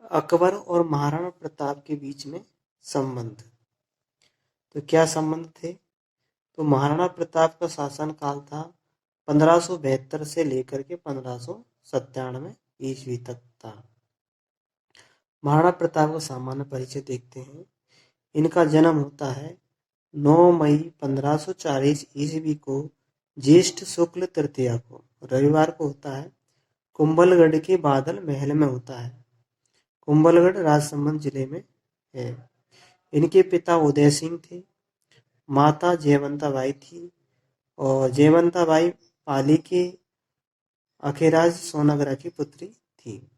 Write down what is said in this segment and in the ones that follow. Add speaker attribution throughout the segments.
Speaker 1: अकबर और महाराणा प्रताप के बीच में संबंध। तो क्या संबंध थे? तो महाराणा प्रताप का शासन काल था 1572 से लेकर के 1597 ईस्वी तक था। महाराणा प्रताप का सामान्य परिचय देखते हैं। इनका जन्म होता है 9 मई 1540 ईस्वी को, ज्येष्ठ शुक्ल तृतीया को, रविवार को होता है। कुंभलगढ़ के बादल महल में होता है। कुंभलगढ़ राजसमंद जिले में है। इनके पिता उदय सिंह थे, माता जयवंताबाई थी और जयवंताबाई पाली के अखेराज सोनाग्रा की पुत्री थी।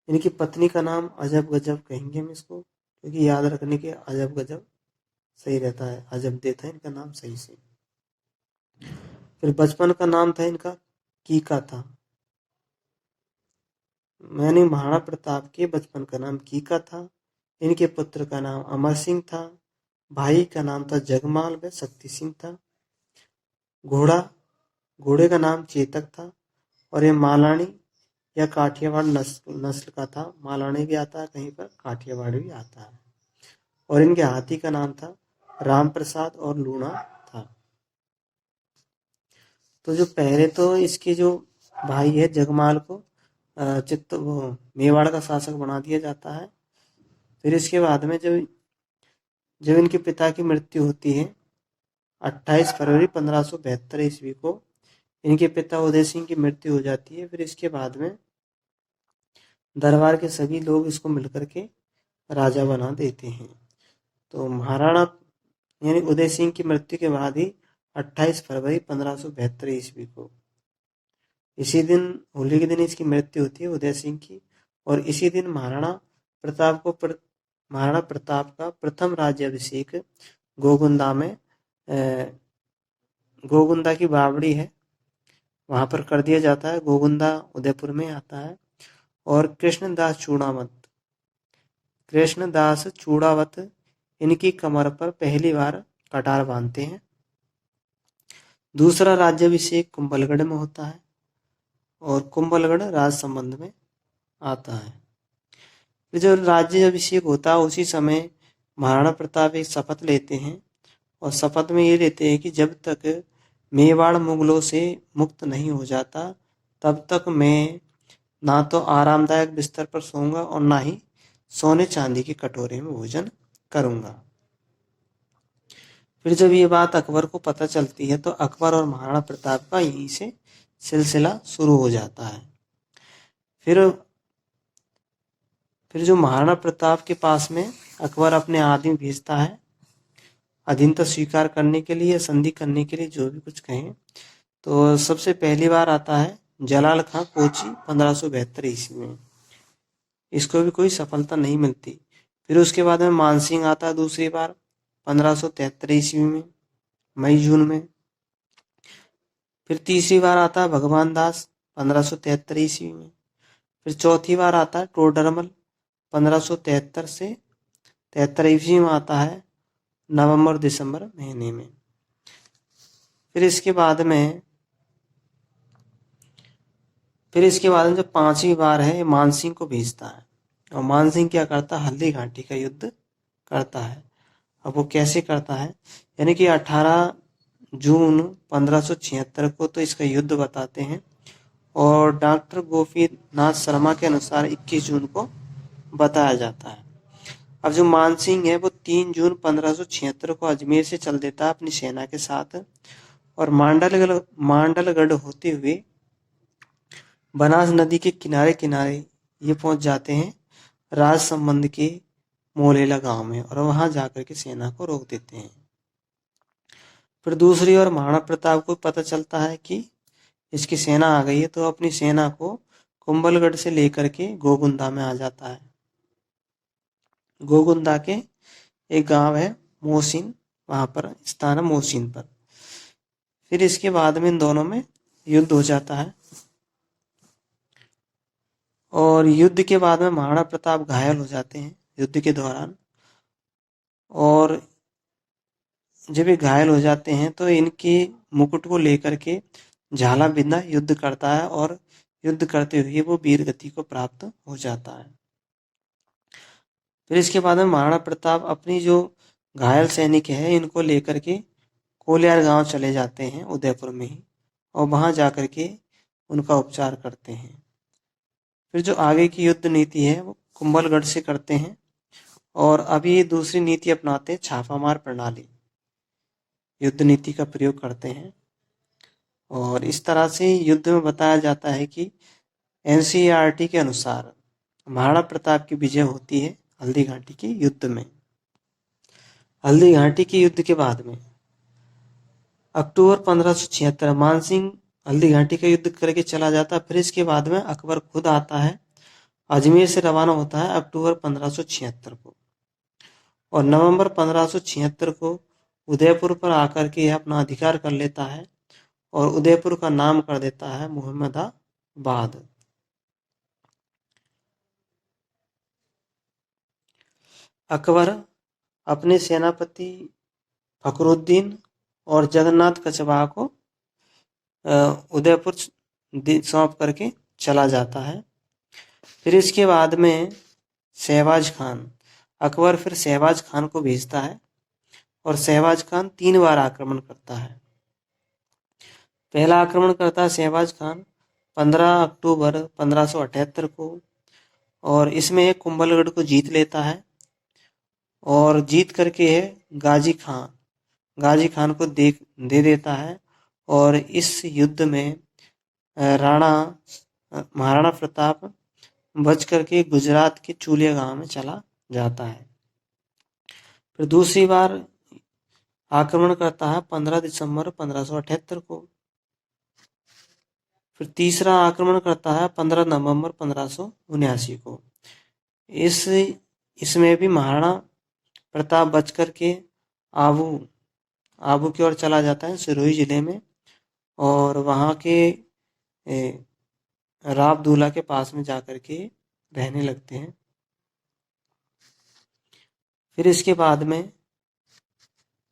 Speaker 1: इनकी पत्नी का नाम अजब गजब कहेंगे हम इसको, क्योंकि याद रखने के अजब गजब सही रहता है। अजब देता है इनका नाम सही से। फिर बचपन का नाम था इनका कीका था। मैंने महाराणा प्रताप के बचपन का नाम कीका था। इनके पुत्र का नाम अमर सिंह था, भाई का नाम था जगमाल व शक्ति सिंह था। घोड़े का नाम चेतक था और ये मालानी या काठियावाड़ नस्ल का था। मालानी भी आता है कहीं पर, काठियावाड़ भी आता है। और इनके हाथी का नाम था राम प्रसाद और लूणा था। तो जो पहले तो इसके जो भाई है जगमाल को मेवाड़ का शासक बना दिया जाता है। फिर इसके बाद में जब जब इनके पिता की मृत्यु होती है 28 फरवरी 1572 ईस्वी को, इनके पिता उदय सिंह की मृत्यु हो जाती है। फिर इसके बाद में दरबार के सभी लोग इसको मिलकर के राजा बना देते हैं। तो महाराणा यानी उदय सिंह की मृत्यु के बाद ही 28 फरवरी 1572 ईस्वी को, इसी दिन होली के दिन इसकी मृत्यु होती है उदय सिंह की। और इसी दिन महाराणा प्रताप का प्रथम राज्याभिषेक गोगुंदा में, गोगुंदा की बावड़ी है वहां पर कर दिया जाता है। गोगुंदा उदयपुर में आता है। और कृष्णदास चूड़ावत इनकी कमर पर पहली बार कटार बांधते हैं। दूसरा राज्याभिषेक कुंभलगढ़ में होता है और कुंभलगढ़ राजसमंद में आता है। फिर जब राज्याभिषेक होता है उसी समय महाराणा प्रताप एक शपथ लेते हैं और शपथ में ये लेते हैं कि जब तक मेवाड़ मुगलों से मुक्त नहीं हो जाता तब तक मैं ना तो आरामदायक बिस्तर पर सोऊंगा और ना ही सोने चांदी के कटोरे में भोजन करूंगा। फिर जब ये बात अकबर को पता चलती है तो अकबर और महाराणा प्रताप का यहीं से सिलसिला शुरू हो जाता है। फिर जो महाराणा प्रताप के पास में अकबर अपने आदमी भेजता है अधीनता स्वीकार करने के लिए, संधि करने के लिए, जो भी कुछ कहें। तो सबसे पहली बार आता है जलाल खां कोची 1572 ईस्वी में। इसको भी कोई सफलता नहीं मिलती। फिर उसके बाद में मानसिंह आता है दूसरी बार 1573 ईस्वी में, मई जून में। फिर तीसरी बार आता है भगवान दास 1573 ईस्वी में। फिर चौथी बार आता है टोडरमल 1573 से 73 ईस्वी में आता है, नवंबर दिसंबर महीने में। फिर इसके बाद में जो पांचवी बार है मानसिंह को भेजता है और मानसिंह क्या करता है, हल्दी घाटी का युद्ध करता है। अब वो कैसे करता है, यानी कि 18 जून 1576 को तो इसका युद्ध बताते हैं और डॉक्टर गोपीनाथ शर्मा के अनुसार 21 जून को बताया जाता है। अब जो मानसिंह है वो 3 जून 1576 को अजमेर से चल देता है अपनी सेना के साथ और मांडलगढ़ होते हुए बनास नदी के किनारे किनारे ये पहुंच जाते हैं राजसमंद के मोलेला गांव में और वहां जाकर के सेना को रोक देते हैं। फिर दूसरी ओर महाराणा प्रताप को पता चलता है कि इसकी सेना आ गई है, तो अपनी सेना को कुंभलगढ़ से लेकर के गोगुंदा में आ जाता है। गोगुंदा के एक गांव है मोहसिन, वहां पर स्थान है मोहसिन पर। फिर इसके बाद में इन दोनों में युद्ध हो जाता है और युद्ध के बाद में महाराणा प्रताप घायल हो जाते हैं युद्ध के दौरान। और जब ये घायल हो जाते हैं तो इनके मुकुट को लेकर के झाला बिंदा युद्ध करता है और युद्ध करते हुए वो वीर गति को प्राप्त हो जाता है। फिर इसके बाद में महाराणा प्रताप अपनी जो घायल सैनिक है इनको लेकर के कोलियार गांव चले जाते हैं उदयपुर में ही, और वहां जाकर के उनका उपचार करते हैं। फिर जो आगे की युद्ध नीति है वो कुंभलगढ़ से करते हैं, और अभी ये दूसरी नीति अपनाते हैं, छापामार प्रणाली युद्ध नीति का प्रयोग करते हैं। और इस तरह से युद्ध में बताया जाता है कि एनसीईआरटी के अनुसार महाराणा प्रताप की विजय होती है हल्दी घाटी के युद्ध में। हल्दी घाटी के युद्ध के बाद में अक्टूबर 1576 मानसिंह हल्दी घाटी का युद्ध करके चला जाता है। फिर इसके बाद में अकबर खुद आता है, अजमेर से रवाना होता है अक्टूबर 1576 को, और नवंबर 1576 को उदयपुर पर आकर के यह अपना अधिकार कर लेता है और उदयपुर का नाम कर देता है मुहम्मदाबाद। अकबर अपने सेनापति फखरुद्दीन और जगन्नाथ कछवाहा को उदयपुर सौंप करके चला जाता है। फिर इसके बाद में शहबाज खान, अकबर फिर शहबाज खान को भेजता है, और शहबाज खान 3 बार आक्रमण करता है। पहला आक्रमण करता है शहबाज खान 15 अक्टूबर 1578 को, और इसमें एक कुंभलगढ़ को जीत लेता है, और जीत करके गाजी खान को दे देता है। और इस युद्ध में महाराणा प्रताप बच करके गुजरात के चूलिया गांव में चला जाता है। फिर दूसरी बार आक्रमण करता है 15 दिसंबर 1578 को। फिर तीसरा आक्रमण करता है 15 नवंबर 1579 को। इसमें भी महाराणा प्रताप बच करके आबू की ओर चला जाता है सिरोही जिले में, और वहाँ के रावदूला के पास में जाकर के रहने लगते हैं। फिर इसके बाद में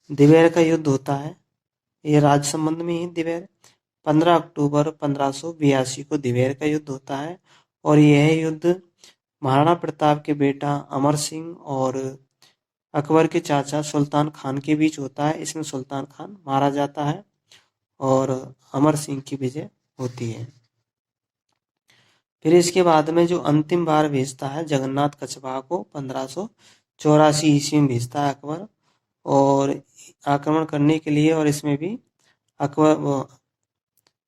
Speaker 1: दिवेर का युद्ध होता है, ये राजसमंद में ही दिवेर 15 अक्टूबर 1582 को दिवेर का युद्ध होता है, और यह युद्ध महाराणा प्रताप के बेटा अमर सिंह और अकबर के चाचा सुल्तान खान के बीच होता है। इसमें सुल्तान खान मारा जाता है और अमर सिंह की विजय होती है। फिर इसके बाद में जो अंतिम बार भेजता है जगन्नाथ कछवाहा को 1584 ईस्वी में भेजता है अकबर, और आक्रमण करने के लिए, और इसमें भी अकबर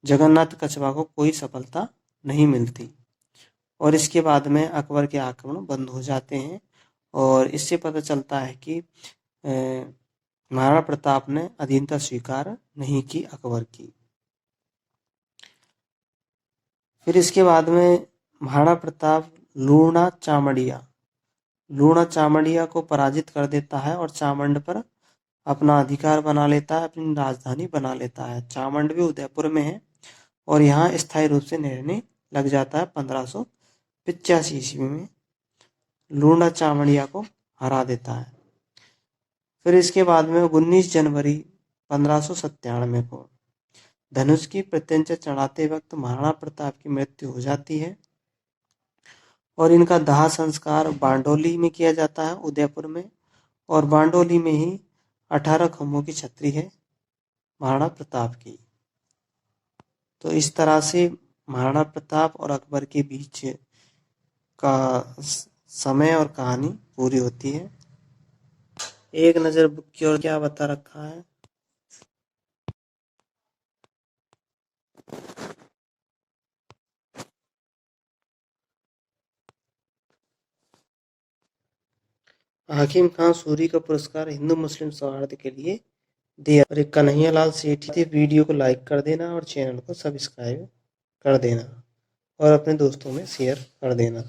Speaker 1: जगन्नाथ कछवाहा को कोई सफलता नहीं मिलती, और इसके बाद में अकबर के आक्रमण बंद हो जाते हैं। और इससे पता चलता है कि महाराणा प्रताप ने अधीनता स्वीकार नहीं की अकबर की। फिर इसके बाद में महाराणा प्रताप लूणा चामड़िया को पराजित कर देता है, और चामंड पर अपना अधिकार बना लेता है, अपनी राजधानी बना लेता है। चामंड भी उदयपुर में है, और यहाँ स्थायी रूप से रहने लग जाता है। 1585 ईस्वी में लूणा चामड़िया को हरा देता है। फिर इसके बाद में 19 जनवरी 1597 को धनुष की प्रत्यंचा चढ़ाते वक्त महाराणा प्रताप की मृत्यु हो जाती है, और इनका दाह संस्कार बारडोली में किया जाता है उदयपुर में, और बारडोली में ही 18 खंभों की छतरी है महाराणा प्रताप की। तो इस तरह से महाराणा प्रताप और अकबर के बीच का समय और कहानी पूरी होती है। एक नज़र बुक की ओर क्या बता रखा है। हाकिम खान सूरी का पुरस्कार हिंदू मुस्लिम सौहार्द के लिए दिया। और एक कन्हैयालाल सेठी, वीडियो को लाइक कर देना और चैनल को सब्सक्राइब कर देना और अपने दोस्तों में शेयर कर देना।